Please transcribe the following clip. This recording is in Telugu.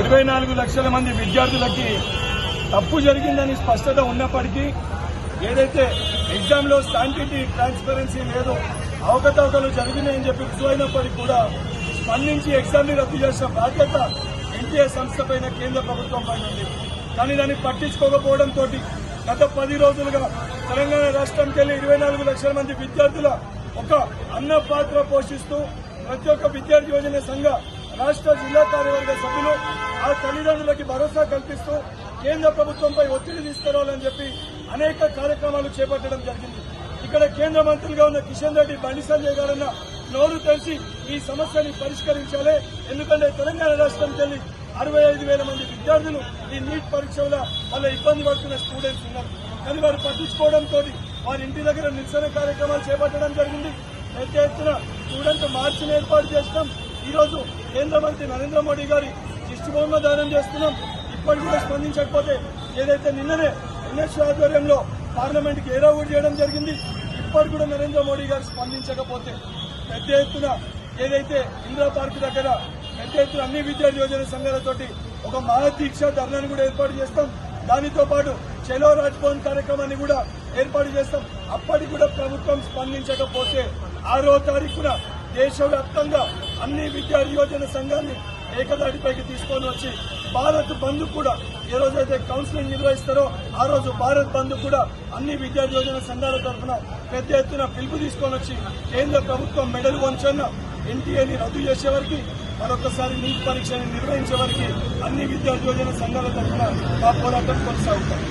24 లక్షల మంది విద్యార్థులకి తప్పు జరిగిందని స్పష్టత ఉన్నప్పటికీ ఏదైతే ఎగ్జామ్ లో శాంటిటీ ట్రాన్స్పరెన్సీ లేదు, అవకతవకలు జరిగినాయని చెప్పి రుజువైనప్పటికీ కూడా స్పందించి ఎగ్జామ్ ని రద్దు చేసిన బాధ్యత ఎన్టీఏ సంస్థ పైన కేంద్ర ప్రభుత్వం పైన ఉంది. కానీ దాన్ని పట్టించుకోకపోవడంతో గత 10 రోజులుగా తెలంగాణ రాష్ట్రానికి వెళ్లి 24 లక్షల మంది విద్యార్థుల ఒక అన్న పాత్ర పోషిస్తూ ప్రతి ఒక్క విద్యార్థి యోజన సంఘ రాష్ట్ర జిల్లా కార్యవర్గ సభ్యులు ఆ తల్లిదండ్రులకి భరోసా కల్పిస్తూ కేంద్ర ప్రభుత్వంపై ఒత్తిడి తీసుకురావాలని చెప్పి అనేక కార్యక్రమాలు చేపట్టడం జరిగింది. ఇక్కడ కేంద్ర మంత్రులుగా ఉన్న కిషన్ రెడ్డి, బండి సంజయ్ గారన్న నోరు తెరిచి ఈ సమస్యని పరిష్కరించాలి. ఎందుకంటే తెలంగాణ రాష్ట్రానికి వెళ్లి 65,000 మంది విద్యార్థులు ఈ నీట్ పరీక్షల వల్ల ఇబ్బంది పడుతున్న స్టూడెంట్స్ ఉన్నారు. కానీ వారు పట్టించుకోవడంతో వారి ఇంటి దగ్గర నిరసన కార్యక్రమాలు చేపట్టడం జరిగింది. పెద్ద ఎత్తున స్టూడెంట్ మార్చిని ఏర్పాటు చేస్తాం. ఈ రోజు కేంద్ర మంత్రి నరేంద్ర మోడీ గారి దిష్టిబొమ్మ దానం చేస్తున్నాం. ఇప్పటికి కూడా స్పందించకపోతే ఏదైతే నిన్ననే ఎన్ఎస్యూ ఆధ్వర్యంలో పార్లమెంట్ కి ఏరోగుడు చేయడం జరిగింది. ఇప్పటికి కూడా నరేంద్ర మోడీ గారు స్పందించకపోతే పెద్ద ఎత్తున ఏదైతే ఇందిరా పార్క్ దగ్గర పెద్ద ఎత్తున అన్ని విద్యార్థి యోజన సంఘాలతోటి ఒక మహాదీక్ష ధర్నాన్ని కూడా ఏర్పాటు చేస్తాం. దానితో పాటు చలో రాజ్భవన్ కార్యక్రమాన్ని కూడా ఏర్పాటు చేస్తాం. అప్పటికి కూడా ప్రభుత్వం స్పందించకపోతే 6వ తారీఖున దేశవ్యాప్తంగా అన్ని విద్యార్థి యోజన సంఘాన్ని ఏకదాటిపైకి తీసుకొని వచ్చి భారత్ బంద్ కూడా ఏ రోజైతే కౌన్సిలింగ్ నిర్వహిస్తారో ఆ రోజు భారత్ బంద్ కూడా అన్ని విద్యార్థి యోజన సంఘాల తరఫున పెద్ద ఎత్తున పిలుపు తీసుకొని వచ్చి కేంద్ర ప్రభుత్వం మెడలు వంచన్న ఎన్టీఏని రద్దు చేసే వరకు మరొకసారి నీట్ పరీక్షని నిర్వహించే వరకు అన్ని విద్యార్థి యోజన సంఘాల తరఫున మా పోరాటం కొనసాగుతాం.